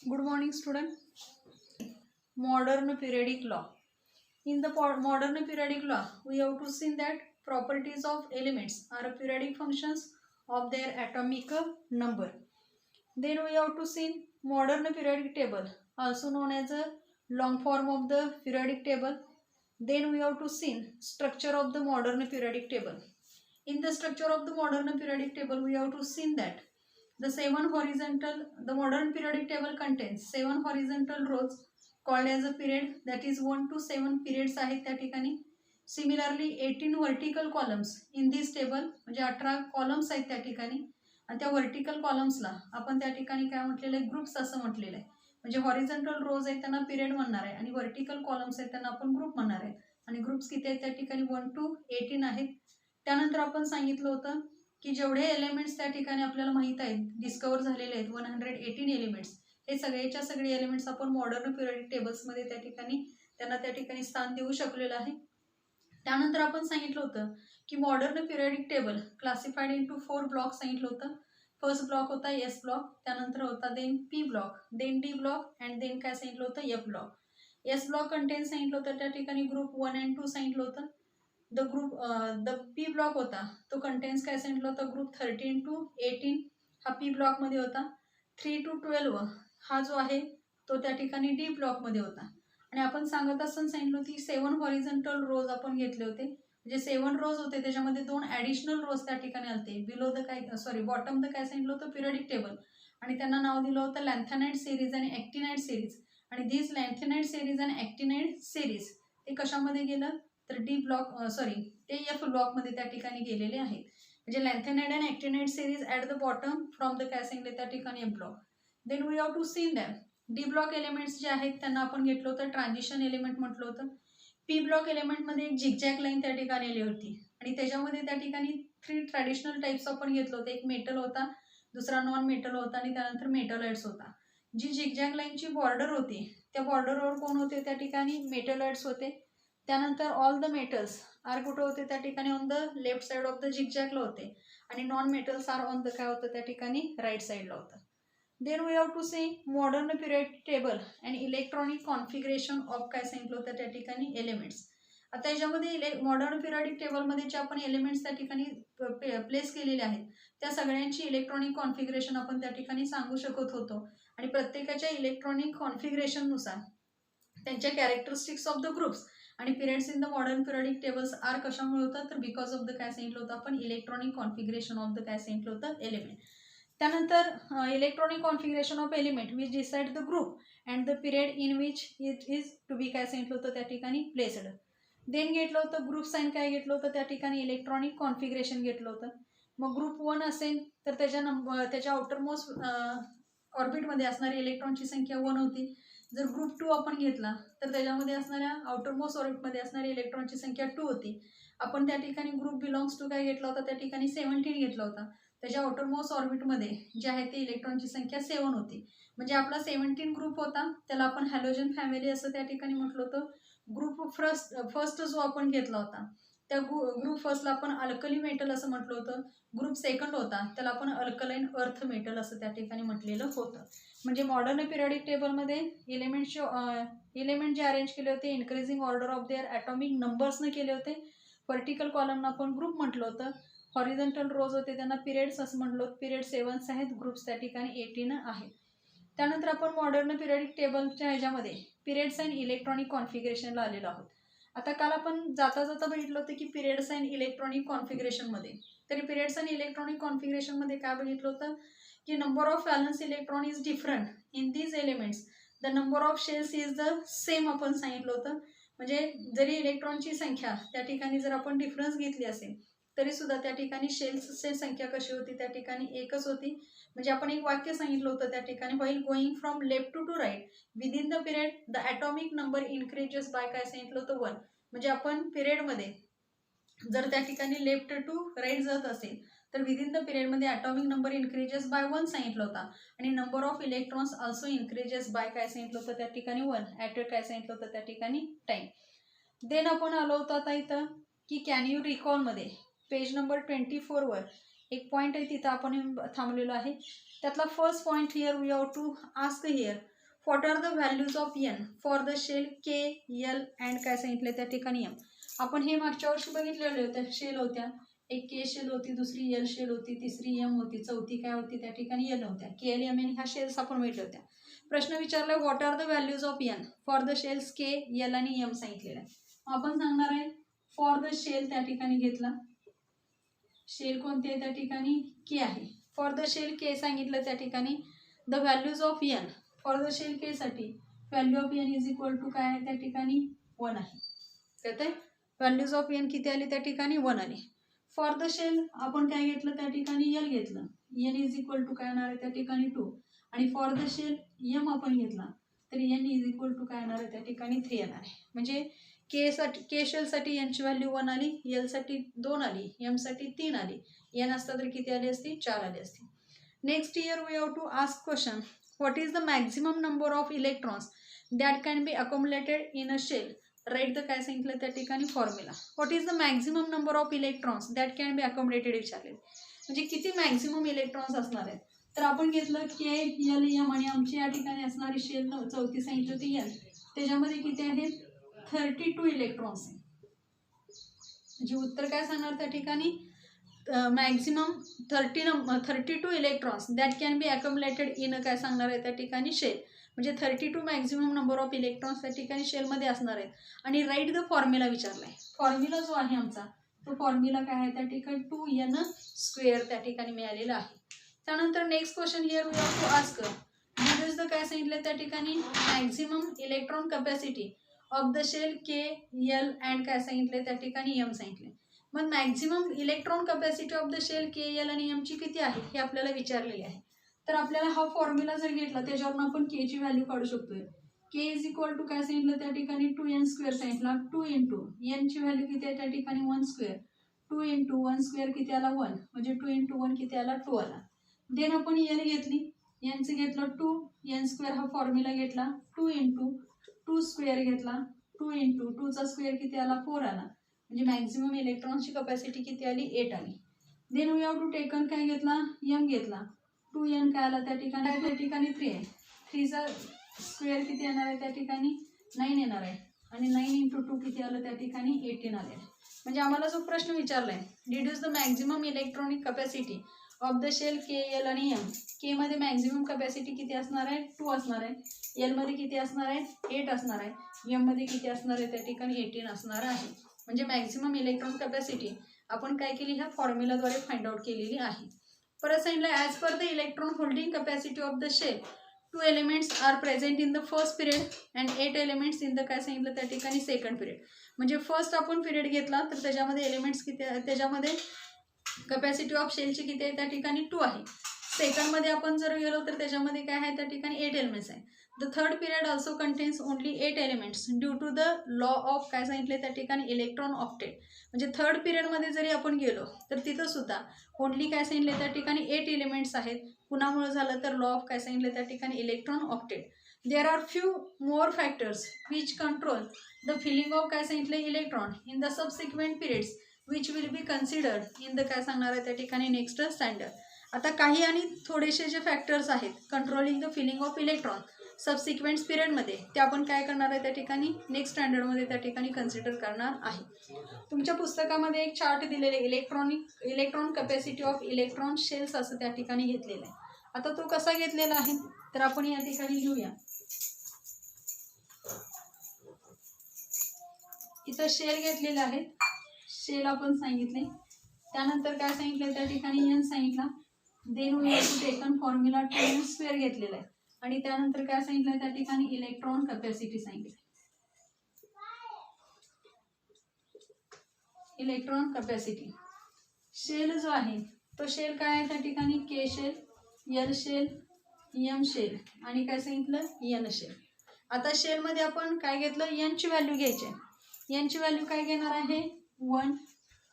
Good morning, student. Modern periodic law. In the modern periodic law, we have to see that properties of elements are periodic functions of their atomic number. Then we have to see modern periodic table, also known as a long form of the periodic table. Then we have to see structure of the modern periodic table. In the structure of the modern periodic table, we have to see that the modern periodic table contains 7 horizontal rows called as a period, that is 1 to 7 periods आहेत त्या ठिकाणी. Similarly 18 vertical columns in this table, म्हणजे 18 columns आहेत त्या ठिकाणी. आणि त्या vertical कॉलम्सला आपण त्या ठिकाणी काय म्हटलेलं आहे, ग्रुप्स असं म्हटलेलं आहे. म्हणजे हॉरिझॉन्टल रोज आहेत त्यांना पिरियड म्हणणार आहे आणि वर्टिकल कॉलम्स आहेत त्यांना आपण ग्रुप म्हणणार आहे. आणि ग्रुप्स किती आहेत त्या ठिकाणी 1 to 18 आहेत. त्यानंतर आपण सांगितलं होतं की जेवढे एलिमेंट्स त्या ठिकाणी आपल्याला माहित आहेत, डिस्कवर झालेले आहेत 118 एलिमेंट्स, हे सगळेच्या सगळे एलिमेंट्स आपण मॉडर्न पिरियडिक टेबल्समध्ये त्यांना त्या ठिकाणी स्थान देऊ शकलेलं आहे. त्यानंतर आपण सांगितलं होतं की modern periodic table classified into 4 block सांगितलं होतं. फर्स्ट ब्लॉक होता एस ब्लॉक, त्यानंतर होता then P block, then D block and then काय सांगितलं होतं F block. S block contain सांगितलं होतं त्या ठिकाणी ग्रुप 1 and 2 सांगितलं होतं. द पी ब्लॉक होता तो कंटेन्स काय सांगितलं होतं, ग्रुप 13 to 18 हा पी ब्लॉकमध्ये होता. 3 to 12 हा जो आहे तो त्या ठिकाणी डी ब्लॉकमध्ये होता. आणि आपण सांगत असताना सांगितलं होती 7 हॉरिझॉन्टल रोज आपण घेतले होते, म्हणजे 7 रोज होते, त्याच्यामध्ये 2 ॲडिशनल रोज त्या ठिकाणी आलते. बॉटम द काय सांगितलं होतं, पिरियडिक टेबल, आणि त्यांना नाव दिलं होतं लॅन्थेनाइड सिरीज आणि ॲक्टिनाइड सिरीज. आणि दिस लॅन्थेनाइड सिरीज आणि ॲक्टिनाइड सिरीज ते कशामध्ये गेलं तर ते एफ ब्लॉकमध्ये त्या ठिकाणी गेलेले आहेत. म्हणजे lanthanide and actinide series at the bottom from the काय सांगितले त्या ठिकाणी F block. Then we have to seen them D block elements जे आहेत त्यांना आपण घेतलं होतं ट्रान्झिशन एलिमेंट म्हटलं होतं. पी ब्लॉक एलिमेंटमध्ये एक झिगझॅग लाईन त्या ठिकाणी आली होती आणि त्याच्यामध्ये त्या ठिकाणी 3 ट्रॅडिशनल टाईप्स आपण घेतलं होतं. एक मेटल होता, दुसरा नॉन मेटल होता आणि त्यानंतर मेटलॉइड्स होता. जी झिगझॅग लाईनची बॉर्डर होती त्या बॉर्डरवर कोण होते त्या ठिकाणी, मेटलॉइड्स होते. त्यानंतर ऑल द मेटल्स आर कुठं होते त्या ठिकाणी, on the left side of the झिगझॅगला होते आणि non metals are on the काय होतं त्या ठिकाणी, राईट साईडला होतं. Then we have to see modern periodic table and electronic configuration of काय सांगितलं होतं त्या ठिकाणी, एलिमेंट्स. आता याच्यामध्ये मॉडर्न पिरियडिक टेबलमध्ये जे आपण एलिमेंट्स त्या ठिकाणी प्लेस केलेले आहेत त्या सगळ्यांची इलेक्ट्रॉनिक कॉन्फिगरेशन आपण त्या ठिकाणी सांगू शकत होतो. आणि प्रत्येकाच्या इलेक्ट्रॉनिक कॉन्फिगरेशननुसार त्यांच्या कॅरेक्टरिस्टिक्स ऑफ द ग्रुप्स आणि periods in the modern periodic tables are कशामुळे होतं तर बिकॉज ऑफ द काय सांगितलं होतं आपण, इलेक्ट्रॉनिक कॉन्फिगरेशन ऑफ द काय सांगितलं होतं, एलिमेंट. त्यानंतर electronic configuration of element which decide the group and the period in which it is to be काय सांगितलं होतं त्या ठिकाणी, प्लेस्ड. देन घेतलं होतं ग्रुप साईन, काय घेतलं होतं त्या ठिकाणी, इलेक्ट्रॉनिक कॉन्फिगरेशन घेतलं होतं. मग ग्रुप 1 असेल तर त्याच्या आउटरमोस्ट ऑर्बिटमध्ये असणारी इलेक्ट्रॉनची संख्या 1 होती. जर ग्रुप 2 आपण घेतला तर त्याच्यामध्ये असणाऱ्या आउटरमोस्ट ऑर्बिटमध्ये असणारी इलेक्ट्रॉनची संख्या 2 होती. आपण त्या ठिकाणी ग्रुप बिलॉंग्स टू काय घेतला होता त्या ठिकाणी, 17 घेतला होता. त्याच्या आउटरमोस्ट ऑर्बिटमध्ये जे आहे ते इलेक्ट्रॉनची संख्या 7 होती. म्हणजे आपला 17 ग्रुप होता, त्याला आपण हॅलोजन फॅमिली असं त्या ठिकाणी म्हटलं होतं. ग्रुप फर्स्ट जो आपण घेतला होता त्या ग्रुप फर्स्टला आपण अल्कली मेटल असं म्हटलं होतं. ग्रुप सेकंड होता त्याला आपण अल्कलाईन अर्थ मेटल असं त्या ठिकाणी म्हटलेलं होतं. म्हणजे मॉडर्न पिरियडिक टेबलमध्ये इलेमेंट जे अरेंज केले होते increasing order of their atomic नंबर्सनं केले होते. वर्टिकल कॉलमना आपण ग्रुप म्हटलं होतं. हॉरिझॉन्टल रोज होते त्यांना पिरियड्स असं म्हटलं होतं. पिरियड 7 आहेत, ग्रुप्स त्या ठिकाणी 18 आहेत. त्यानंतर आपण मॉडर्न पिरियडिक टेबलच्या ह्याच्यामध्ये पिरियड्स अँड इलेक्ट्रॉनिक कॉन्फिगरेशनला आलेलो आहोत. आता काल आपण जाता जाता बघितलं होतं की पिरियड्स अँड इलेक्ट्रॉनिक कॉन्फिगरेशनमध्ये, तरी पिरियड्स अँड इलेक्ट्रॉनिक कॉन्फिगरेशनमध्ये काय बघितलं होतं की number of valence electron is different in these elements, the number of shells is the same आपण सांगितलं होतं. म्हणजे जरी इलेक्ट्रॉनची संख्या त्या ठिकाणी जर आपण डिफरन्स घेतली असेल तरी सुद्धा त्या ठिकाणी शेल्सची संख्या कशी होती त्या ठिकाणी एकच होती. म्हणजे आपण एक वाक्य सांगितलं होतं त्या ठिकाणी, while going from left to right within the period the atomic number increases by काय सांगितलं होतं, 1. म्हणजे आपण पिरियडमध्ये जर त्या ठिकाणी लेफ्ट टू राईट जात असेल तर विदिन द पिरियडमध्ये ॲटॉमिक नंबर इन्क्रीजेस बाय 1 सांगितलं होता. आणि number of electrons also increases by काय सांगितलं होतं त्या ठिकाणी, 1 ॲट काय सांगितलं होतं त्या ठिकाणी, टाईम. देन आपण आलो होतो आता इथं की कॅन यू रिकॉलमध्ये पेज नंबर 24वर पॉईंट आहे, तिथं आपण थांबलेलो आहे. त्यातला first point here we have to ask here what are the values of N for the shell K L and काय सांगितलं त्या ठिकाणी एम. आपण हे मागच्या वर्षी बघितलेले होते. शेल होत्या, एक के शेल होती, दुसरी एल शेल होती, तिसरी एम होती, चौथी काय होती त्या ठिकाणी एल होत्या. के एल एम एन ह्या शेल्स आपण भेटल्या होत्या. प्रश्न विचारला what are the values of N for the shells K L आणि एम सांगितलेलं आहे. आपण सांगणार आहे फॉर द शेल त्या ठिकाणी घेतला. शेल कोणती आहे त्या ठिकाणी के आहे. फॉर द शेल के सांगितलं त्या ठिकाणी the values of N for the shell K साठी value of N is equal to काय आहे त्या ठिकाणी 1 आहे. कळतंय. व्हॅल्यूज ऑफ एन किती आली त्या ठिकाणी 1 आली. फॉर द शेल आपण काय घेतलं त्या ठिकाणी एल घेतलं. एन इज इक्वल टू काय येणार आहे त्या ठिकाणी 2. आणि फॉर द शेल एम आपण घेतला तर एन इज इक्वल टू काय येणार आहे त्या ठिकाणी 3 येणार आहे. म्हणजे के शेलसाठी एनची व्हॅल्यू 1 आली, एलसाठी 2 आली, एमसाठी 3 आली, एन असता तर किती आली असती 4 आली असती. Next year we have to ask question what is the maximum number of electrons that can be accommodated in a shell. Right the काय सांगितलं त्या ठिकाणी formula. What is the maximum number of electrons that can be accommodated विचारले. म्हणजे किती maximum electrons असणार आहेत. तर आपण घेतलं के एल एम आणि आमची या ठिकाणी असणारी शेल चौथी सांगितली होती एल. त्याच्यामध्ये किती आहेत 32 इलेक्ट्रॉन्स आहे. म्हणजे उत्तर काय सांगणार त्या ठिकाणी maximum 32 electrons that can be accommodated in काय सांगणार आहे त्या ठिकाणी शेल. म्हणजे 32 मॅक्झिमम नंबर ऑफ इलेक्ट्रॉन्स त्या ठिकाणी शेलमध्ये असणार आहेत. आणि राईट द फॉर्म्युला विचारला आहे. फॉर्म्युला जो आहे आमचा तो फॉर्म्युला काय आहे त्या ठिकाणी 2n² त्या ठिकाणी मिळालेला आहे. त्यानंतर next question here we have to ask deduce the काय सांगितलं त्या ठिकाणी maximum electron capacity of the shell K L and काय सांगितले त्या ठिकाणी एम सांगितले. मग maximum electron capacity of the shell K L आणि एमची किती आहे हे आपल्याला विचारलेली आहे. तर आपल्याला हा फॉर्म्युला जर घेतला त्याच्यावरून आपण के ची व्हॅल्यू काढू शकतोय. के इज इक्वल टू काय सांगितलं त्या ठिकाणी 2n² सांगितला. 2 इंटू एनची व्हॅल्यू किती आहे त्या ठिकाणी 1². 2 इंटू 1² किती आला 1. म्हणजे 2 इंटू 1 किती आला 2 आला. देन आपण एल घेतली, एनचं घेतलं 2n² हा फॉर्म्युला घेतला. 2 इंटू 2² घेतला. 2 इंटू 2चा स्क्वेअर किती आला 4 आला. म्हणजे मॅक्झिमम इलेक्ट्रॉनची कपॅसिटी किती आली 8 आली. Then we have to taken काय घेतला एम घेतला. 2n काय आला त्या ठिकाणी 3 आहे. 3चा स्क्वेअर किती येणार आहे त्या ठिकाणी 9 येणार आहे. आणि 9 इंटू 2 किती आलं त्या ठिकाणी 18 आले. म्हणजे आम्हाला जो प्रश्न विचारला आहे deduce the maximum electronic capacity of the shell K L आणि एम. के मध्ये मॅक्झिमम कपॅसिटी किती असणार आहे 2 असणार आहे. एल मध्ये किती असणार आहे 8 असणार आहे. एम मध्ये किती असणार आहे त्या ठिकाणी 18 असणार आहे. म्हणजे मॅक्झिमम इलेक्ट्रॉन कपॅसिटी आपण काय केली ह्या फॉर्म्युलाद्वारे फाइंड आउट केलेली आहे. परत सांगितलं as per the electron holding capacity of the shell 2 elements are present in the first period and 8 elements in the काय सांगितलं त्या ठिकाणी सेकंड पिरियड. म्हणजे फर्स्ट आपण पिरियड घेतला तर त्याच्यामध्ये एलिमेंट्स किती त्याच्यामध्ये कपॅसिटी ऑफ शेलची किती आहे त्या ठिकाणी 2 आहे. सेकंडमध्ये आपण जर गेलो तर त्याच्यामध्ये काय आहे त्या ठिकाणी 8 एलिमेंट्स आहे. The third period also contains only 8 elements due to the law of काय सांगितले त्या ठिकाणी इलेक्ट्रॉन ऑक्टेट. म्हणजे थर्ड पिरियडमध्ये जरी आपण गेलो तर तिथं सुद्धा ओनली काय सांगितले त्या ठिकाणी 8 एलिमेंट्स आहेत. कुणामुळे झालं तर लॉ ऑफ काय सांगितले त्या ठिकाणी electron octet. There are few more factors which control the filling of काय सांगितले electron in the subsequent periods which will be considered in the काय सांगणार आहे त्या ठिकाणी नेक्स्ट स्टँडर्ड. आता काही आणि थोडेसे जे फॅक्टर्स आहेत controlling the filling of electron subsequent पिरियडमध्ये ते आपण काय करणार आहे त्या ठिकाणी नेक्स्ट स्टँडर्डमध्ये त्या ठिकाणी कन्सिडर करणार आहे. तुमच्या पुस्तकामध्ये एक चार्ट दिलेले electron capacity of electron shells असं त्या ठिकाणी घेतलेलं आहे. आता तो कसा घेतलेला आहे तर आपण या ठिकाणी घेऊया. इथं शेल घेतलेले आहेत. शेल आपण सांगितले. त्यानंतर काय सांगितलं त्या ठिकाणी एन सांगितला. Then we have to taken formula 2n² घेतलेला आहे. आणि त्यानंतर काय सांगितलं त्या ठिकाणी इलेक्ट्रॉन कपॅसिटी सांगितली. इलेक्ट्रॉन कपॅसिटी शेल जो आहे तो शेल काय आहे त्या ठिकाणी K shell L shell M shell आणि काय सांगितलं एन शेल. आता शेलमध्ये आपण काय घेतलं एनची व्हॅल्यू घ्यायची आहे. एनची व्हॅल्यू काय घेणार आहे 1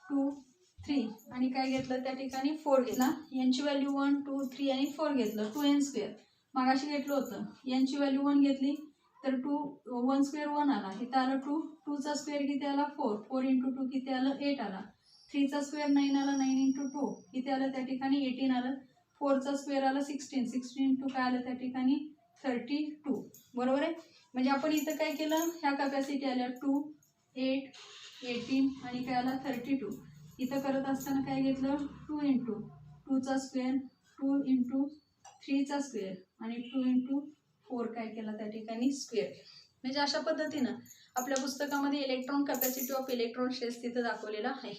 2 3 आणि काय घेतलं त्या ठिकाणी 4 घेतला. एनची व्हॅल्यू 1 2 3 आणि 4 घेतलं 2n² मागाशी घेतलं होतं. एनची व्हॅल्यू 1 घेतली तर 1² 1 आला. इथं आलं 2 2चा स्क्वेअर किती आला 4 4 इंटू 2 किती आलं 8 आला. 3चा स्क्वेअर 9 आला 9 इंटू 2 किती आलं त्या ठिकाणी 18 आलं. 4चा स्क्वेअर आला 16 16 इंटू काय आलं त्या ठिकाणी 32 बरोबर आहे. म्हणजे आपण इथं काय केलं, ह्या कॅपॅसिटी आल्या 2, 8, 18 आणि काय आला 32. इथं करत असताना काय घेतलं 2 × 2चा स्क्वेअर, 2 × 3चा स्क्वेअर आणि 2 × 4 काय केला त्या ठिकाणी स्क्वेअर. म्हणजे अशा पद्धतीनं आपल्या पुस्तकामध्ये electron capacity of electron shells तिथं दाखवलेला आहे.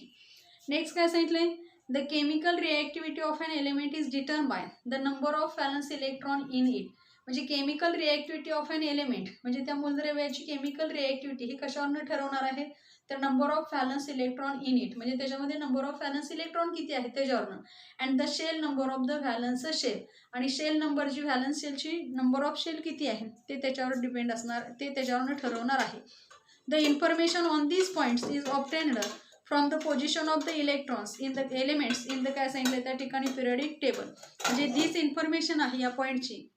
नेक्स्ट काय सांगितलंय, the chemical reactivity of an element is determine by the number of valence electron in it. म्हणजे chemical reactivity of an element म्हणजे त्या मूलद्रव्याची केमिकल रिॲक्टिव्हिटी ही कशावरून ठरवणार आहे, तर number of valence electron in it म्हणजे त्याच्यामध्ये नंबर ऑफ व्हॅलन्स इलेक्ट्रॉन किती आहेत त्याच्यावरून. And the shell number of the valence shell आणि शेल नंबर जी व्हॅलन्स शेलची नंबर ऑफ शेल किती आहे ते त्याच्यावर डिपेंड असणार, ते त्याच्यावरून ठरवणार आहे. The information on these points is obtained from the position of the electrons in the elements in the काय सांगितलं त्या ठिकाणी पिरियडिक टेबल. म्हणजे दीज इन्फॉर्मेशन आहे या पॉईंटची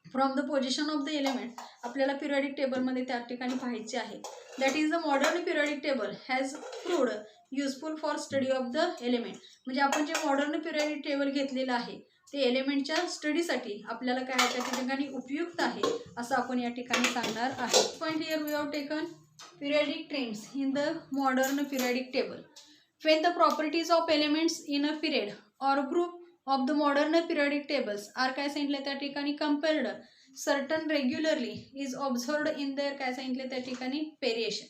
from the position of the element आपल्याला पिरियडिक टेबलमध्ये त्या ठिकाणी पाहायचे आहे. That is the modern periodic table has proved useful for study of the element. म्हणजे आपण जे मॉडर्न पिरियडिक टेबल घेतलेलं आहे ते एलिमेंटच्या स्टडीसाठी आपल्याला काय त्या ठिकाणी उपयुक्त आहे असं आपण या ठिकाणी सांगणार आहे. Point here we have taken periodic trends in the modern periodic table. When the properties of elements in a period or group of the modern periodic tables are काय सांगितले त्या ठिकाणी compared, certain regularly is observed in their काय सांगितले त्या ठिकाणी variation.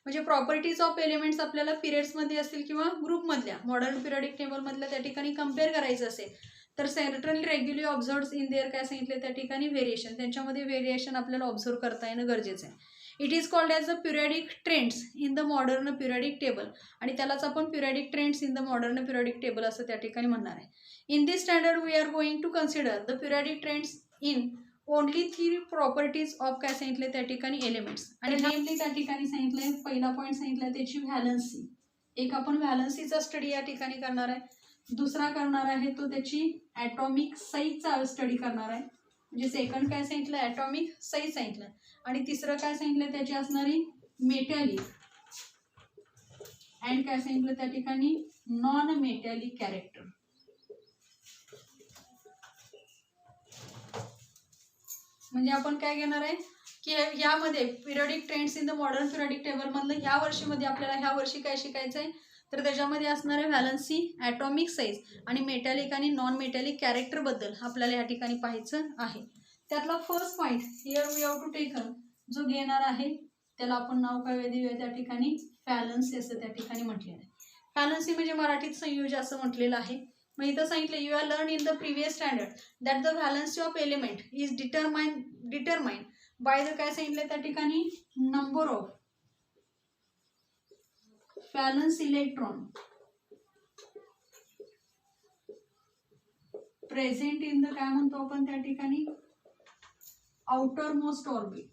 म्हणजे properties of elements आपल्याला पिरियड्समध्ये असतील किंवा ग्रुपमधल्या मॉडर्न पिरियडिक टेबलमधल्या त्या ठिकाणी कम्पेअर करायचं असेल तर सर्टनली रेग्युलरली ऑब्झर्व्ड इन देअर काय सांगितले त्या ठिकाणी व्हेरिएशन, त्यांच्यामध्ये व्हेरिएशन आपल्याला ऑब्झर्व करता येणं गरजेचं आहे. It is called as the periodic trends in the modern periodic table आणि त्यालाच आपण periodic trends in the modern periodic table असं त्या ठिकाणी म्हणणार आहे. In this standard we are going to consider the periodic trends in only 3 properties of काय सांगितले त्या ठिकाणी एलिमेंट्स. आणि नेमली त्या ठिकाणी सांगितलंय, पहिला पॉईंट सांगितलं त्याची व्हॅलन्सी. एक आपण व्हॅलन्सीचा स्टडी या ठिकाणी करणार आहे. दुसरा करणार आहे तो त्याची ॲटॉमिक साईजचा स्टडी करणार आहे. म्हणजे सेकंड काय सांगितलं ॲटॉमिक साईज सांगितलं आणि तिसरं काय सांगितलं त्याची असणारी मेटॅलिक अँड काय सांगितलं त्या ठिकाणी नॉन मेटॅलिक कॅरेक्टर. म्हणजे आपण काय घेणार आहे की यामध्ये periodic trends in the modern periodic table मधलं ह्या वर्षीमध्ये आपल्याला ह्या वर्षी काय शिकायचं आहे तर त्याच्यामध्ये असणारे व्हॅलन्सी, ॲटॉमिक साईज आणि मेटॅलिक आणि नॉन मेटॅलिक कॅरेक्टरबद्दल आपल्याला या ठिकाणी पाहायचं आहे. त्यातला first point here we have to taken जो घेणार आहे त्याला आपण नाव काय देऊया त्या ठिकाणी व्हॅलन्सी असं त्या ठिकाणी म्हटलेलं आहे. व्हॅलन्सी म्हणजे मराठीत संयोज असं म्हटलेलं आहे. मग इथं सांगितलं you are learn in the previous standard that the valency of element is determined by the काय सांगितलं त्या ठिकाणी number of valence electron present in the काय म्हणतो आपण त्या ठिकाणी आउटर मोस्ट ऑर्बिट.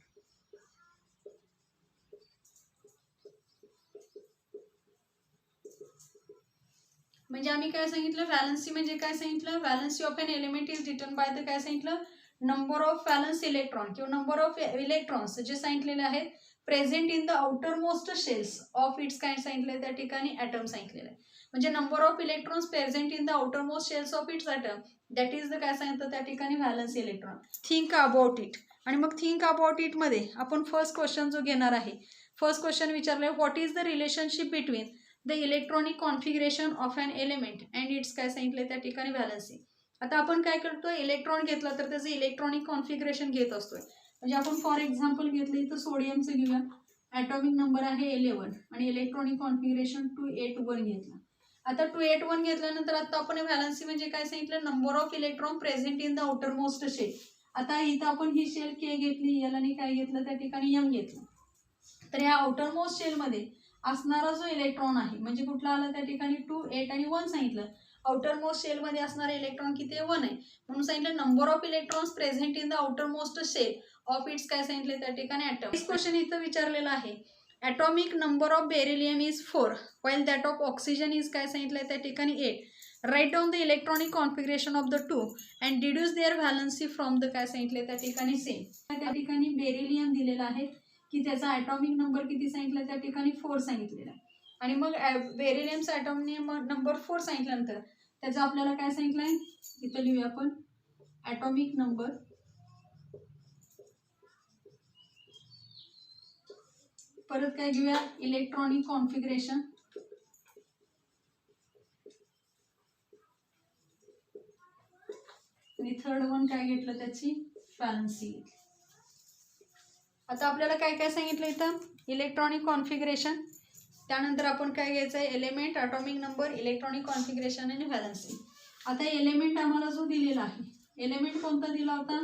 म्हणजे आम्ही काय सांगितलं व्हॅलन्सी म्हणजे काय सांगितलं valency of an element is determine by the काय सांगितलं नंबर ऑफ व्हॅलन्स इलेक्ट्रॉन किंवा नंबर ऑफ इलेक्ट्रॉन्स जे सांगितलेले आहेत present in the outermost shells of its काय सांगितलं त्या ठिकाणी ॲटम सांगितलेलं आहे. म्हणजे number of electrons present in the outermost shells of its atom that is the काय सांगितलं त्या ठिकाणी valence electron. Think about it. आणि मग थिंक अबाउट इट मध्ये आपण फर्स्ट क्वेश्चन जो घेणार आहे फर्स्ट क्वेश्चन विचारलं what is the relationship between the electronic configuration of an element and its काय सांगितलं त्या ठिकाणी व्हॅलन्सी. आता आपण काय करतो इलेक्ट्रॉन घेतला तर त्याचं इलेक्ट्रॉनिक कॉन्फिगरेशन घेत असतोय. म्हणजे आपण फॉर एक्झाम्पल घेतलं इथं सोडियमचं घेऊया, ॲटॉमिक नंबर आहे 11 आणि इलेक्ट्रॉनिक कॉन्फिगरेशन 281 घेतला. आता 281 घेतल्यानंतर आता आपण व्हॅलन्सी म्हणजे काय सांगितलं number of electron present in the outermost shell. आता इथं आपण ही शेल के घेतली, एल आणि काय घेतलं त्या ठिकाणी एम घेतलं. तर या आउटर मोस्ट शेलमध्ये असणारा जो इलेक्ट्रॉन आहे म्हणजे कुठला आला त्या ठिकाणी 2, 8 आणि 1 सांगितलं. आउटर मोस्ट शेलमध्ये असणारे इलेक्ट्रॉन किती आहे 1 आहे म्हणून सांगितलं number of electrons present in the outermost shell of its काय सांगितले त्या ठिकाणी ॲटम. नेक्स्ट क्वेश्चन इथं विचारलेला आहे atomic number of beryllium is 4 while that of oxygen is काय सांगितलं त्या ठिकाणी 8. Right down the electronic configuration of the 2 and deduce their valency from the काय सांगितले त्या ठिकाणी सेम. त्या ठिकाणी बेरिलियम दिलेला आहे की त्याचा ॲटॉमिक नंबर किती सांगितलं त्या ठिकाणी 4 सांगितलेला आणि मग बेरिलियमचा ॲटॉमिक नंबर 4 सांगितल्यानंतर त्याचा आपल्याला काय सांगितलं आहे इथं लिहूया आपण ॲटॉमिक नंबर परत काय घेऊया, इलेक्ट्रॉनिक कॉन्फिगरेशन. आणि थर्ड वन काय घेतलं, त्याची व्हॅलन्सी घेतली. आता आपल्याला काय काय सांगितलं इथं, इलेक्ट्रॉनिक कॉन्फिगरेशन, त्यानंतर आपण काय घ्यायचं आहे, element, atomic number, electronic configuration आणि व्हॅलन्सी. आता एलिमेंट आम्हाला जो दिलेला आहे, एलिमेंट कोणता दिला होता,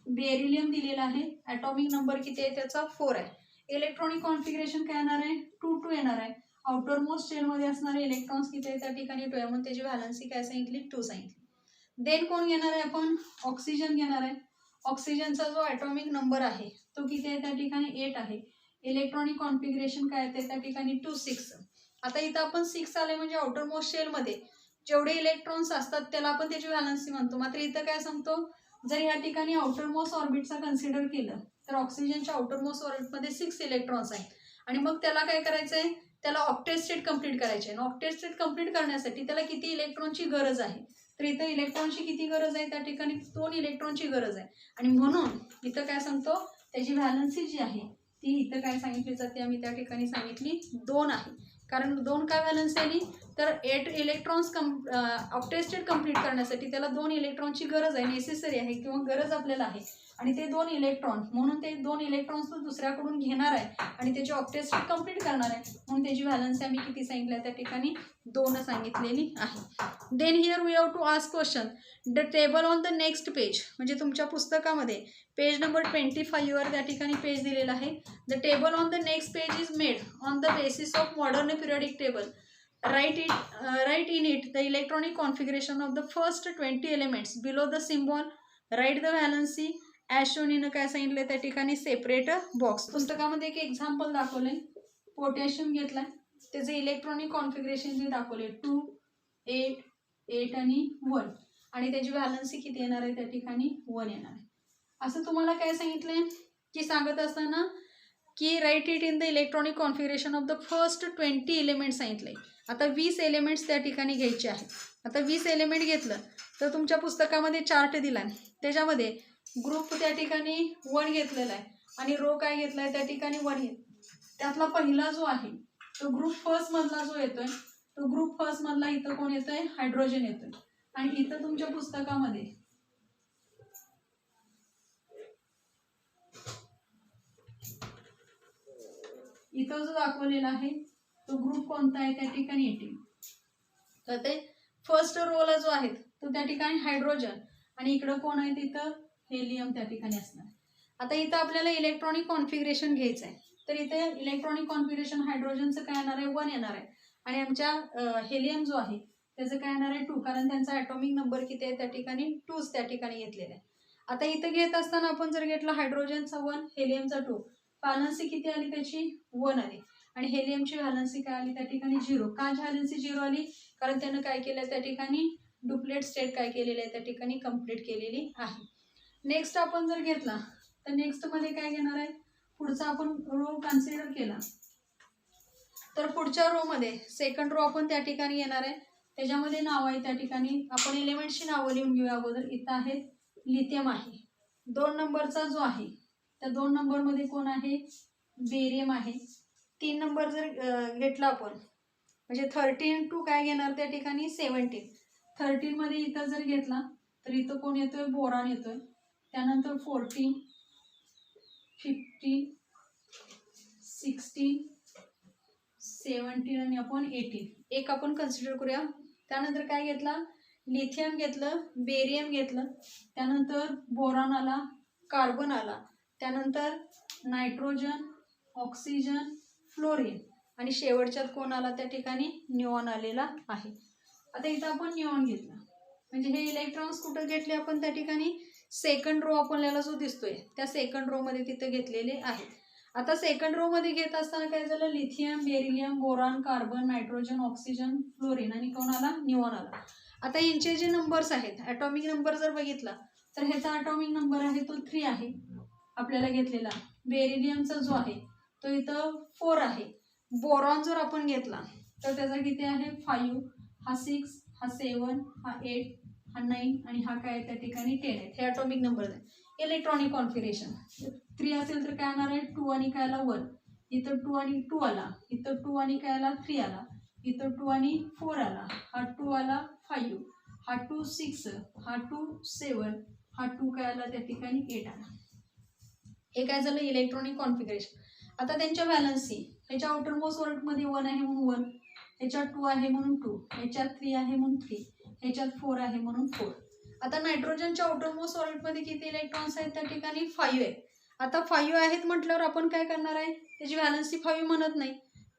बेरिलियम दिलेला आहे. ॲटॉमिक नंबर किती आहे त्याचा, 4 आहे. इलेक्ट्रॉनिक कॉन्फिगरेशन काय येणार आहे, 2 येणार आहे. आउटर मोस्ट शेलमध्ये असणारे इलेक्ट्रॉन्स किती आहे त्या ठिकाणी 2 आहे, म्हणून त्याची व्हॅलन्सी काय सांगितली, 2 सांगितली. देन कोण घेणार आहे आपण, ऑक्सिजन घेणार आहे. ऑक्सिजनचा जो ॲटॉमिक नंबर आहे तो किती आहे त्या ठिकाणी 8 आहे. इलेक्ट्रॉनिक कॉन्फिगरेशन काय आहे त्या ठिकाणी 2 6. आता इथं आपण 6 आले म्हणजे आउटर मोस्ट शेलमध्ये जेवढे इलेक्ट्रॉन्स असतात त्याला आपण त्याची व्हॅलन्सी म्हणतो. मात्र इथं काय सांगतो, जर या ठिकाणी आउटर मोस्ट ऑर्बिटचा कन्सिडर केलं तर ऑक्सिजनच्या आउटर मोस्ट ऑर्बिटमध्ये 6 इलेक्ट्रॉन्स आहेत. आणि मग त्याला काय करायचं आहे, त्याला ऑक्टेट स्टेट कंप्लीट करायचे आहे. ऑक्टेट स्टेट कंप्लीट करण्यासाठी त्याला किती इलेक्ट्रॉनची गरज आहे, तर इथं इलेक्ट्रॉनची किती गरज आहे, त्या ठिकाणी 2 इलेक्ट्रॉनची गरज आहे. आणि म्हणून इथं काय सांगतो, त्याची व्हॅलन्सी जी आहे ती इथं काय सांगितली जाते, आम्ही त्या ठिकाणी सांगितली 2 आहे. कारण 2 काय व्हॅलन्सी आली, तर 8 इलेक्ट्रॉन्स ऑक्टेट स्टेट कंप्लीट करण्यासाठी त्याला 2 इलेक्ट्रॉनची गरज आहे, नेसेसरी आहे किंवा गरज आपल्याला आहे. आणि ते 2 इलेक्ट्रॉन, म्हणून ते 2 इलेक्ट्रॉन्स तो दुसऱ्याकडून घेणार आहे आणि त्याची ऑक्टेट स्टेट कंप्लीट करणार आहे, म्हणून त्याची व्हॅलन्सी आम्ही किती सांगितलं त्या ठिकाणी 2 सांगितलेली आहे. Then here we have to ask question, the table on the next page, म्हणजे तुमच्या पुस्तकामध्ये पेज नंबर 25 वर त्या ठिकाणी पेज दिलेला आहे. The table on the next page is made on the basis of modern periodic table. Write in it the electronic configuration of the first 20 elements below the symbol. Write the valency as shown in काय सांगितलं त्या ठिकाणी separate box. पुस्तकामध्ये एक example दाखवलंय, potassium घेतलाय, त्याचे electronic configuration जे दाखवले 2 8 8 आणि 1, आणि त्याची व्हॅलन्सी किती येणार आहे त्या ठिकाणी 1 येणार आहे. असं तुम्हाला काय सांगितलंय की सांगत असताना की right it in the electronic configuration of the first 20 elements सांगितले. आता 20 एलिमेंट्स त्या ठिकाणी घ्यायचे आहेत. आता 20 एलिमेंट घेतलं तर तुमच्या पुस्तकामध्ये चार्ट दिला आहे, त्याच्यामध्ये ग्रुप त्या ठिकाणी 1 घेतलेला आहे आणि रो काय घेतला आहे त्या ठिकाणी 1. त्यातला पहिला जो आहे तो ग्रुप फर्स्ट मधला जो येतोय, तो ग्रुप फर्स्ट मधला इथं कोण येतोय, हायड्रोजन येतोय. आणि इथं तुमच्या पुस्तकामध्ये इथं जो दाखवलेला आहे तो ग्रुप कोणता आहे त्या ठिकाणी 18. तर ते फर्स्ट रोला जो आहे तो त्या ठिकाणी हायड्रोजन आणि इकडं कोण आहे तिथं हेलियम त्या ठिकाणी असणार. आता इथं आपल्याला इलेक्ट्रॉनिक कॉन्फिगरेशन घ्यायचं आहे, तर इथे इलेक्ट्रॉनिक कॉन्फिगरेशन हायड्रोजनचं काय येणार आहे 1 येणार आहे आणि आमच्या हेलियम जो आहे त्याचं काय येणार आहे 2, कारण त्यांचा ॲटॉमिक नंबर किती आहे त्या ठिकाणी 2 त्या ठिकाणी घेतलेला आहे. आता इथं घेत असताना आपण जर घेतला हायड्रोजनचा 1 हेलियमचा 2, व्हॅलन्सी किती आली त्याची 1 आली आणि हेलियमची व्हॅलन्सी काय आली त्या ठिकाणी 0. का व्हॅलन्सी 0 आली, कारण त्यानं काय केलं त्या ठिकाणी डुप्लेट स्टेट काय केलेली आहे त्या ठिकाणी कंप्लीट केलेली आहे. नेक्स्ट आपण जर घेतला तर नेक्स्टमध्ये काय घेणार आहे, पुढचा आपण रो कन्सिडर केला तर पुढच्या रोमध्ये सेकंड रो आपण त्या ठिकाणी येणार आहे. त्याच्यामध्ये नाव आहे त्या ठिकाणी आपण एलिमेंटची नावं लिहून घेऊया अगोदर. इथं आहे लिथियम आहे, 2 नंबरचा जो आहे त्या 2 नंबरमध्ये कोण आहे, बेरियम आहे. 3 नंबर जर घेतला आपण म्हणजे 13 टू काय घेणार त्या ठिकाणी 17. 13 मध्ये इथं जर घेतला तर इथं कोण येतोय, बोरॉन येतोय. त्यानंतर 14 15 16 17 आणि आपण 18 एक आपण कन्सिडर करूया. त्यानंतर काय घेतला, लिथियम घेतलं, बेरियम घेतलं, त्यानंतर बोरॉन आला, कार्बन आला, त्यानंतर नायट्रोजन, ऑक्सिजन, फ्लोरीन आणि शेवटच्यात कोण आला त्या ठिकाणी निऑन आलेला आहे. आता इथं आपण निऑन घेतला म्हणजे हे इलेक्ट्रॉन्स कुठं घेतले आपण त्या ठिकाणी सेकंड रो आपल्याला जो दिसतोय त्या सेकंड रो मध्ये तिथं घेतलेले आहेत. आता सेकंड रो मध्ये घेत असताना काय झालं, lithium, beryllium, boron, carbon, nitrogen, oxygen, fluorine आणि कोण आला, निऑन आला. आता यांचे जे नंबर्स आहेत ॲटॉमिक नंबर जर बघितला तर ह्याचा ॲटॉमिक नंबर आहे तो 3 आहे आपल्याला घेतलेला. बेरिलियमचा जो आहे तो इथं 4 आहे. बोरॉन जर आपण घेतला तर त्याचा किती आहे 5, हा 6, हा 7, हा 8, हा 9 आणि हा काय त्या ठिकाणी 10 आहे. हे ॲटॉमिक नंबर आहे. इलेक्ट्रॉनिक कॉन्फिगरेशन 3 असेल तर काय येणार आहे 2 आणि काय आला 1. इथं 2 आणि 2 आला, इथं 2 आणि काय आला 3 आला, इथं 2 आणि 4 आला, हा 2 आला 5, हा 2 6, हा 2 7, हा 2 काय आला त्या ठिकाणी 8 आला. हे काय झालं इलेक्ट्रॉनिक कॉन्फिगरेशन. आता त्यांच्या व्हॅलन्सी, ह्याच्या आउटर मोस्ट ऑर्बिटमध्ये 1 आहे म्हणून 1, ह्याच्यात 2 आहे म्हणून 2, ह्याच्यात 3 आहे म्हणून 3, ह्याच्यात 4 आहे म्हणून 4. आता नायट्रोजनच्या आउटर मोस्ट ऑर्बिटमध्ये किती इलेक्ट्रॉन्स आहेत त्या ठिकाणी 5 आहेत. आता 5 आहेत म्हटल्यावर आपण काय करणार आहे, त्याची व्हॅलन्सी 5 म्हणत नाही,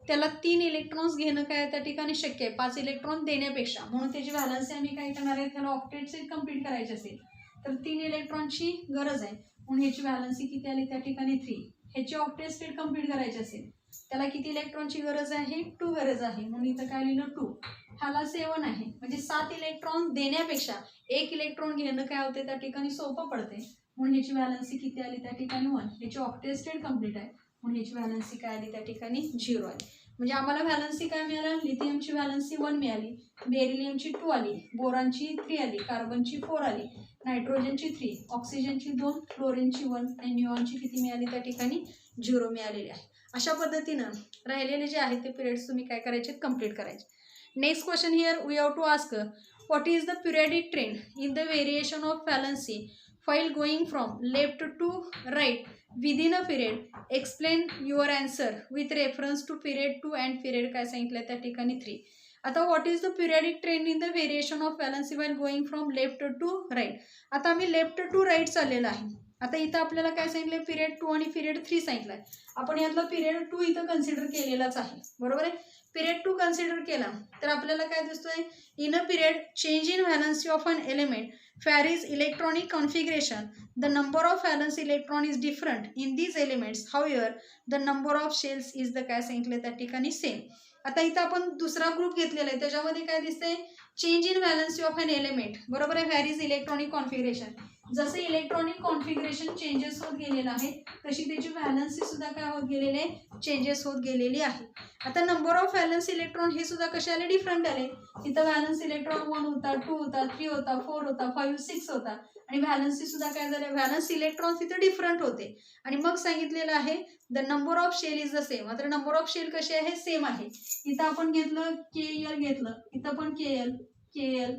त्याला 3 इलेक्ट्रॉन्स घेणं काय त्या ठिकाणी शक्य आहे 5 इलेक्ट्रॉन देण्यापेक्षा, म्हणून त्याची व्हॅलन्सी आम्ही काय करणार आहे, त्याला ऑक्टेट सेट कंप्लीट करायचे असेल तर 3 इलेक्ट्रॉनची गरज आहे, म्हणून ह्याची व्हॅलन्सी किती आली त्या ठिकाणी 3. ह्याची ऑक्टेट स्टेट कंप्लीट करायची असेल त्याला किती इलेक्ट्रॉनची गरज आहे, 2 गरज आहे, म्हणून इथं काय लिहिलं 2. ह्याला 7 आहे, म्हणजे 7 इलेक्ट्रॉन देण्यापेक्षा 1 इलेक्ट्रॉन घेणं काय होते त्या ठिकाणी सोपं पडते, म्हणून ह्याची व्हॅलन्सी किती आली त्या ठिकाणी 1. ह्याची ऑक्टेट स्टेट कंप्लीट आहे म्हणून ह्याची व्हॅलन्सी काय आली त्या ठिकाणी 0 आली. म्हणजे आम्हाला व्हॅलन्सी काय मिळालं, लिथियमची व्हॅलन्सी 1 मिळाली, बेरिलियमची 2 आली, बोरॉनची 3 आली, कार्बनची 4 आली, नायट्रोजनची 3, ऑक्सिजनची 2, फ्लोरीनची 1 आणि न्यूऑनची किती मिळाली त्या ठिकाणी 0 मिळालेली आहे. अशा पद्धतीनं राहिलेले जे आहेत ते पिरियड्स तुम्ही काय करायचे कंप्लीट करायचे. Next question here we have to ask what is the periodic trend in the variation of valency while going from left to right within a period. Explain your answer with reference to period 2 and period काय सांगितलं त्या ठिकाणी 3. आता what is the periodic trend in the variation of valency while going from left to right. आता आम्ही left to right चाललेलं आहे. आता इथं आपल्याला काय सांगितलं पिरियड 2 आणि पिरियड 3 सांगितलंय, आपण यातला पिरियड 2 इथं कन्सिडर केलेलाच आहे, बरोबर आहे. पिरियड 2 कन्सिडर केला तर आपल्याला काय दिसतोय, in a period change in valency of an element varies electronic configuration. The number of valence electron is different in these elements. However, the number of shells is the काय सांगितलं त्या ठिकाणी same. आता इथं आपण दुसरा ग्रुप घेतलेला आहे, त्याच्यामध्ये काय दिसतंय change in valency of an element, बरोबर आहे, व्हॅरीज इलेक्ट्रॉनिक कॉन्फिगरेशन. जसं इलेक्ट्रॉनिक कॉन्फिगरेशन चेंजेस होत गेलेलं आहे तशी त्याची व्हॅलन्सी सुद्धा काय होत गेलेली आहे, चेंजेस होत गेलेली आहे. आता नंबर ऑफ व्हॅलन्स इलेक्ट्रॉन हे सुद्धा कसे आले, डिफरंट आले. इथं व्हॅलन्स इलेक्ट्रॉन 1 होता, 2 होता, 3 होता, 4 होता, 5 6 होता आणि व्हॅलन्सी सुद्धा काय झाले, व्हॅलन्स इलेक्ट्रॉन्स इथं डिफरंट होते. आणि मग सांगितलेलं आहे the number of shell is the same. मात्र नंबर ऑफ शेल कसे आहे, सेम आहे. इथं आपण घेतलं KL घेतलं, इथं पण KL KL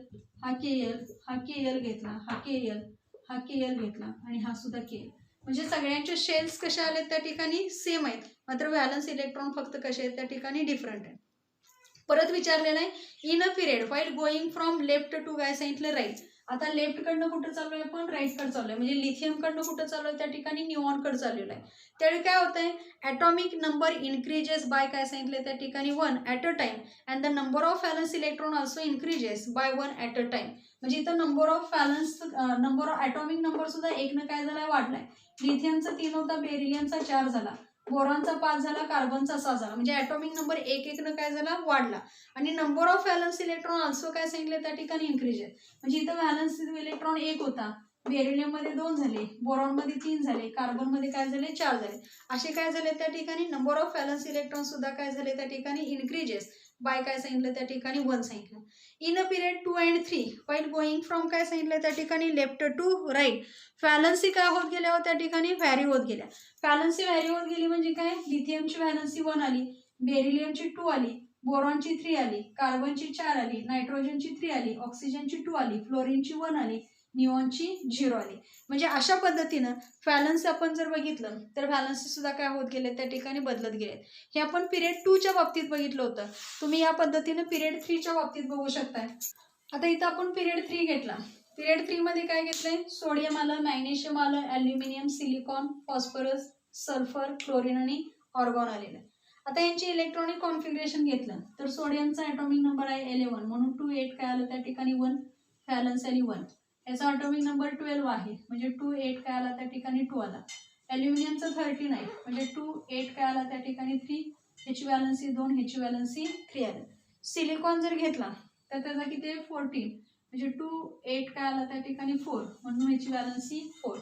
हा KL हा KL घेतला, हा KL हा KL घेतला आणि हा सुद्धा KL. म्हणजे सगळ्यांचे शेल्स कसे आलेत त्या ठिकाणी सेम आहेत, मात्र व्हॅलन्स इलेक्ट्रॉन फक्त कसे आहेत त्या ठिकाणी डिफरंट आहेत. परत विचारलेलं आहे in a period while going from left to काय सांगितलं राईट. आता लेफ्ट कडनं कुठं चालू आहे, आपण राईट कडे चालू आहे, म्हणजे लिथियम कडनं कुठं चालू आहे त्या ठिकाणी न्यूऑन कडे चाललेलं आहे. त्यावेळी काय होतंय, ॲटॉमिक नंबर इन्क्रीजेस बाय काय सांगितलं त्या ठिकाणी 1 at a time and the number of valence electron also increases by 1 at a time. म्हणजे इथं number of valence number of atomic number सुद्धा 1 काय झालाय, वाढलाय. लिथियमचा 3 होता, बेरिलियमचा 4 झाला, बोरॉनचा 5 झाला, कार्बनचा 6 झाला, म्हणजे ॲटॉमिक नंबर 1 काय झाला, वाढला. आणि number of valence electron also काय सांगितलं त्या ठिकाणी इन्क्रीजेस. म्हणजे इथं व्हॅलन्स इलेक्ट्रॉन 1 होता, बेरिलियममध्ये 2 झाले, बोरॉनमध्ये 3 झाले, कार्बनमध्ये काय झाले 4 झाले. असे काय झाले त्या ठिकाणी नंबर ऑफ व्हॅलन्स इलेक्ट्रॉन सुद्धा काय झाले त्या ठिकाणी इन्क्रीजेस बाय काय सांगितलं त्या ठिकाणी 1 सांगितलं. In a period 2 and 3 while going from काय सांगितलं त्या ठिकाणी लेफ्ट टू राईट व्हॅलन्सी काय होत गेल्या त्या ठिकाणी व्हॅरी होत गेल्या. व्हॅलन्सी व्हॅरी होत गेली म्हणजे काय, लिथियमची व्हॅलन्सी 1 आली, बेरिलियमची 2 आली, बोरॉनची 3 आली, कार्बनची 4 आली, नायट्रोजनची 3 आली, ऑक्सिजनची 2 आली, फ्लोरीनची 1 आली, न्यूऑनची 0 आली. म्हणजे अशा पद्धतीनं व्हॅलन्स आपण जर बघितलं तर व्हॅलन्सी सुद्धा काय होत गेले त्या ठिकाणी बदलत गेले. हे आपण पिरियड 2च्या बाबतीत बघितलं होतं, तुम्ही या पद्धतीनं पिरियड 3च्या बाबतीत बघू शकताय. आता इथं आपण पिरियड 3 घेतला, पिरियड 3 मध्ये काय घेतलंय, सोडियम आलं, मॅग्नेशियम आलं, aluminium, silicon, phosphorus, sulphur, chlorine आणि ऑर्गॉन आलेलं. आता यांची इलेक्ट्रॉनिक कॉन्फिगरेशन घेतलं तर सोडियमचा ॲटॉमिक नंबर आहे 11 म्हणून 2 8 काय आलं त्या ठिकाणी 1, व्हॅलन्स आली 1. याचा ॲटॉमिक नंबर 12 आहे म्हणजे 2 8 काय आला त्या ठिकाणी 2 आला. ॲल्युमिनियमचा 13 आहे म्हणजे 2 8 काय आला त्या ठिकाणी 3, ह्याची व्हॅलन्सी 2, ह्याची व्हॅलन्सी 3 आलं. सिलिकॉन जर घेतला तर त्याचा किती आहे 14 म्हणजे 2 8 काय आला त्या ठिकाणी 4 म्हणून ह्याची व्हॅलन्सी 4.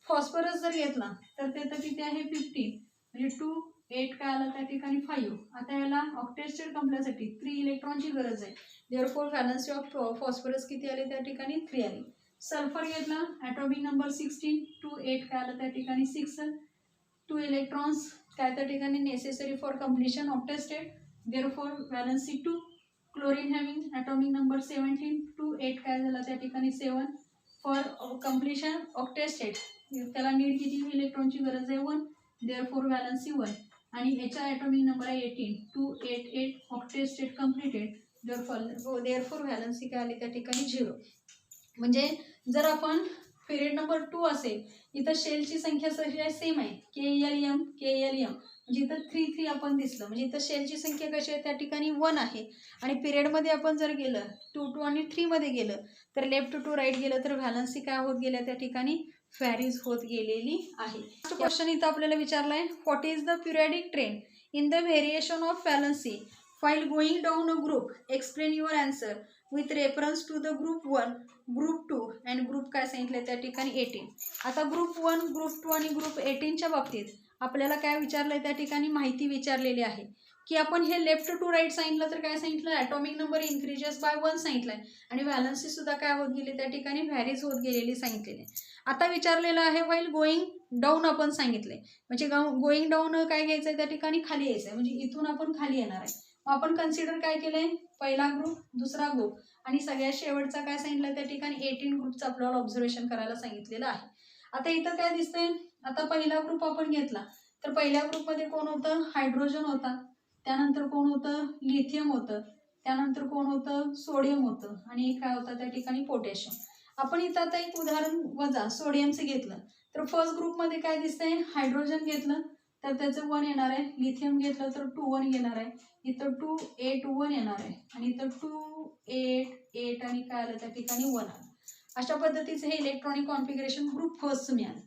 फॉस्फरस जर घेतला तर त्याचं किती आहे 15 म्हणजे 2 8 काय आला त्या ठिकाणी 5. आता याला ऑक्टेट स्टेट कंप्लीटसाठी 3 इलेक्ट्रॉनची गरज आहे, देअरफॉर व्हॅलन्सी ऑफ फॉस्फरस किती आले त्या ठिकाणी 3 आली. सल्फर घेतला, ॲटॉमिक नंबर 16, 2 8 काय आला त्या ठिकाणी 6, 2 इलेक्ट्रॉन्स काय त्या ठिकाणी necessary for completion octet state, therefore valency 2. Chlorine having atomic number 17 to 8 काय झाला त्या ठिकाणी 7 फॉर कम्प्लिशन ऑक्टेट स्टेट, त्याला नीड किती इलेक्ट्रॉनची गरज आहे 1, देअरफॉर व्हॅलन्सी 1. आणि याचा ॲटॉमिक नंबर आहे 18 to 88 octet state completed, therefore valency काय आली त्या ठिकाणी 0. म्हणजे जर आपण पिरियड नंबर 2 असेल, इथं शेलची संख्या सेम आहे KLM म्हणजे इथं 3 3 आपण दिसलं, म्हणजे इथं शेलची संख्या कशी आहे त्या ठिकाणी 1 आहे. आणि पिरियडमध्ये आपण जर गेलं 2 2 आणि 3 मध्ये गेलं तर लेफ्ट टू राईट गेलं तर व्हॅलन्सी काय होत गेल्या त्या ठिकाणी व्हॅरीज होत गेलेली आहे. क्वेश्चन इथं आपल्याला विचारला आहे, what is the periodic trend in the variation of valency while going down a group? Explain your answer with reference to the group 1, group 2 and group काय सांगितलं त्या ठिकाणी 18. आता ग्रुप 1, ग्रुप 2 आणि ग्रुप 18च्या बाबतीत आपल्याला काय विचारलंय त्या ठिकाणी माहिती विचारलेली आहे की आपण हे लेफ्ट टू राईट सांगितलं तर काय सांगितलं, ॲटॉमिक नंबर इन्क्रीजेस बाय 1 सांगितलंय आणि व्हॅलन्सी सुद्धा काय होत गेली त्या ठिकाणी व्हॅरीज होत गेलेली सांगितलेली आहे. आता विचारलेलं आहे व्हाईल गोईंग डाऊन आपण सांगितलंय, म्हणजे गोईंग डाऊन काय घ्यायचं आहे त्या ठिकाणी खाली यायचं आहे, म्हणजे इथून आपण खाली येणार आहे. आपण कन्सिडर काय केलंय, पहिला ग्रुप, दुसरा ग्रुप आणि सगळ्यात शेवटचा काय सांगितलं त्या ठिकाणी 18 ग्रुपचं आपल्याला ऑब्झर्वेशन करायला सांगितलेलं आहे. आता इथं काय दिसतंय, आता पहिला ग्रुप आपण घेतला तर पहिल्या ग्रुपमध्ये कोण होतं, हायड्रोजन होता, त्यानंतर कोण होतं, लिथियम होतं, त्यानंतर कोण होतं, सोडियम होतं आणि काय होतं त्या ठिकाणी पोटॅशियम. आपण इथं आता एक उदाहरण वजा सोडियमचं घेतलं तर फर्स्ट ग्रुपमध्ये काय दिसतंय, हायड्रोजन घेतलं तर त्याचं 1 येणार आहे, लिथियम घेतलं तर 2 1 येणार आहे, इथं 2 8 1 येणार आहे आणि इथं 2 8 8 आणि काय आलं त्या ठिकाणी 1 आलं. अशा पद्धतीचं हे इलेक्ट्रॉनिक कॉन्फिगरेशन ग्रुप फर्स्टचं मिळालं.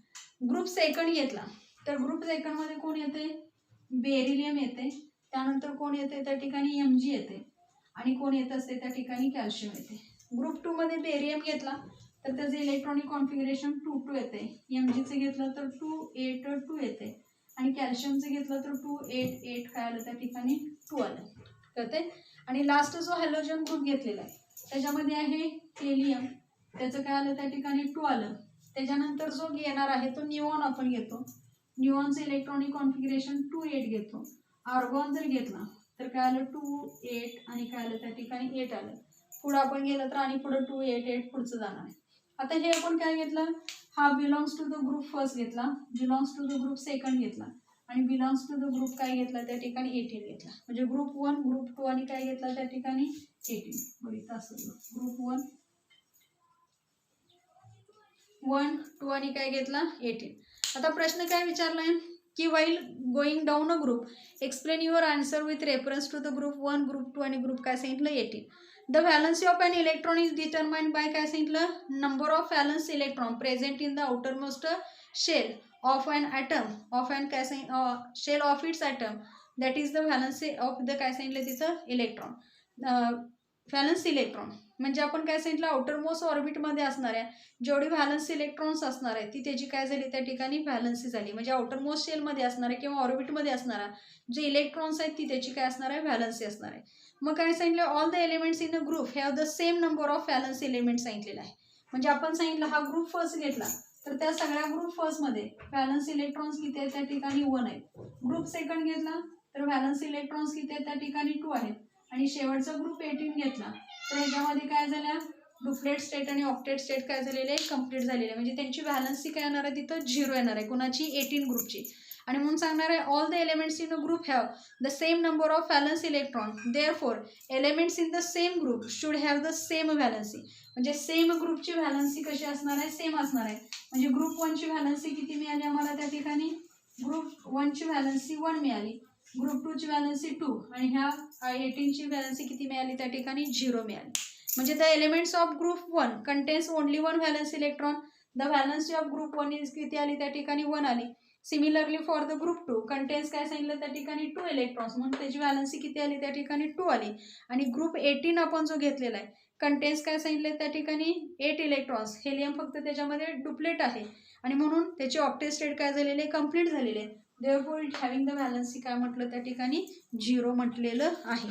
ग्रुप सेकंड घेतला तर ग्रुप सेकंडमध्ये कोण येते, बेरिलियम येते, त्यानंतर कोण येते त्या ठिकाणी Mg येते आणि कोण येत असते त्या ठिकाणी कॅल्शियम येते. ग्रुप 2 मध्ये बेरियम घेतला तर त्याचं इलेक्ट्रॉनिक कॉन्फिगरेशन 2 2 येते, Mgचं घेतलं तर 2 8 2 येते आणि कॅल्शियमचं घेतलं तर 2 8 8 काय आलं त्या ठिकाणी 2 आलं कळते. आणि लास्ट जो हॅलोजन ग्रुप घेतलेला आहे त्याच्यामध्ये आहे हेलियम, त्याचं काय आलं त्या ठिकाणी 2 आलं. त्याच्यानंतर जो येणार आहे तो निऑन आपण घेतो, निऑनचं इलेक्ट्रॉनिक कॉन्फिगरेशन 2 8 घेतो. आर्गॉन जर घेतला तर काय आलं 2 8 आणि काय आलं त्या ठिकाणी 8 आलं. पुढं आपण गेलं तर आणि पुढं 2 8 8 पुढचं जाणार आहे. आता हे आपण काय घेतलं, हा belongs to the group first घेतला, belongs to the group second घेतला आणि बिलॉंग्स टू द ग्रुप काय घेतला त्या ठिकाणी 18 घेतला. म्हणजे ग्रुप 1 ग्रुप 2 आणि काय घेतला त्या ठिकाणी 18. बघितलं असं ग्रुप 1 2 आणि काय घेतला 18. आता प्रश्न काय विचारलाय की while going down a group explain your answer with reference to the group 1 group 2 आणि ग्रुप काय सांगितलं 18. The valency of an electron is determined by काय सांगितलं, number of valence electron present in the outermost shell of an atom of an काय shell of its atom that is the valency of the काय सांगितलं तिथं electron. Valence electron म्हणजे आपण काय सांगितलं आउटरमोस्ट ऑर्बिटमध्ये असणाऱ्या जेवढी व्हॅलन्स इलेक्ट्रॉन्स असणार आहे ती त्याची काय झाली त्या ठिकाणी व्हॅलन्सी झाली. म्हणजे आउटरमोस्ट शेलमध्ये असणारे किंवा ऑर्बिटमध्ये असणारा जे इलेक्ट्रॉन्स आहेत ती त्याची काय असणार आहे व्हॅलन्सी असणार आहे. मग काय सांगितलं all the elements in a group have the same number of valence element सांगितलेलं आहे. म्हणजे आपण सांगितलं हा ग्रुप फर्स्ट घेतला तर त्या सगळ्या ग्रुप फर्स्टमध्ये व्हॅलन्स इलेक्ट्रॉन्स किती आहेत त्या ठिकाणी 1 आहेत. ग्रुप सेकंड घेतला तर व्हॅलन्स इलेक्ट्रॉन्स किती आहेत त्या ठिकाणी 2 आहेत आणि शेवटचा ग्रुप 18 घेतला तर ह्याच्यामध्ये काय झाल्या डुप्लेट स्टेट आणि ऑक्टेट स्टेट काय झालेले कंप्लीट झालेले, म्हणजे त्यांची व्हॅलन्सी काय येणार आहे तिथं 0 येणार आहे कोणाची 18 ग्रुपची. आणि म्हणून सांगणार आहे all the elements in a group have the same number of valence electron therefore elements in the same group should have the same valency. म्हणजे सेम ग्रुपची व्हॅलन्सी कशी असणार आहे सेम असणार आहे. म्हणजे ग्रुप 1ची व्हॅलन्सी किती मिळाली आम्हाला त्या ठिकाणी, ग्रुप 1ची व्हॅलन्सी 1 मिळाली, ग्रुप 2ची व्हॅलन्सी 2 आणि ह्या 18ची व्हॅलन्सी किती मिळाली त्या ठिकाणी 0 मिळाली. म्हणजे the elements of group 1 contains only 1 valence electron, the valency of group 1 is किती आली त्या ठिकाणी 1 आली. Similarly for the group 2 contains काय सांगितलं त्या ठिकाणी 2 इलेक्ट्रॉन्स म्हणून त्याची व्हॅलन्सी किती आली त्या ठिकाणी 2 आली. आणि ग्रुप 18 आपण जो घेतलेला आहे कंटेन्स काय सांगितलं त्या ठिकाणी 8 इलेक्ट्रॉन्स, हेलियम फक्त त्याच्यामध्ये डुप्लेट आहे आणि म्हणून त्याचे ऑक्टेट स्टेट काय झालेले कंप्लीट झालेले. Therefore it having the valency काय म्हटलं त्या ठिकाणी 0 म्हटलेलं आहे.